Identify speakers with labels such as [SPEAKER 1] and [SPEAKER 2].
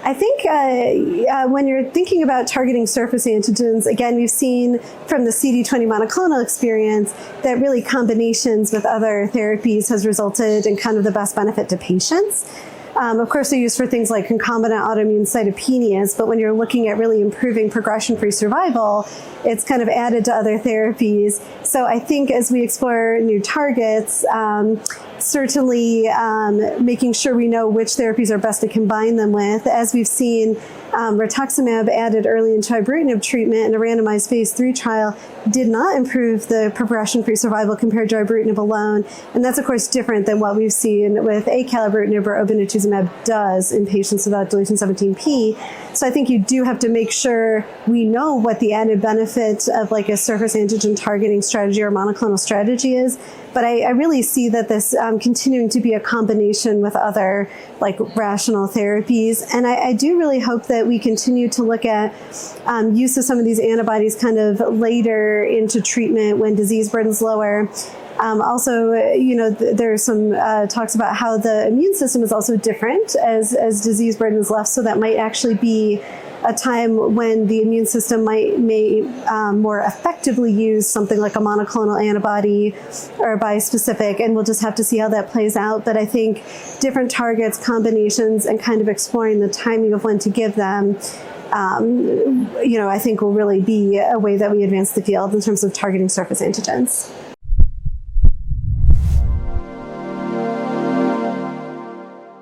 [SPEAKER 1] I think when you're thinking about targeting surface antigens, again, we've seen from the CD20 monoclonal experience that really combinations with other therapies has resulted in kind of the best benefit to patients. Of course, they're used for things like concomitant autoimmune cytopenias, but when you're looking at really improving progression-free survival, it's kind of added to other therapies. So I think as we explore new targets, certainly making sure we know which therapies are best to combine them with. As we've seen, rituximab added early into ibrutinib treatment in a randomized phase 3 trial did not improve the progression-free survival compared to ibrutinib alone. And that's, of course, different than what we've seen with acalabrutinib or obinutuzumab does in patients without deletion 17p. So I think you do have to make sure we know what the added benefit of like a surface antigen targeting strategy or monoclonal strategy is. But I really see that this continuing to be a combination with other like rational therapies. And I do really hope that we continue to look at use of some of these antibodies kind of later into treatment when disease burden's lower. Also, there's some talks about how the immune system is also different as disease burden is less. So that might actually be a time when the immune system may more effectively use something like a monoclonal antibody or a bispecific, and we'll just have to see how that plays out. But I think different targets, combinations, and kind of exploring the timing of when to give them, I think will really be a way that we advance the field in terms of targeting surface antigens.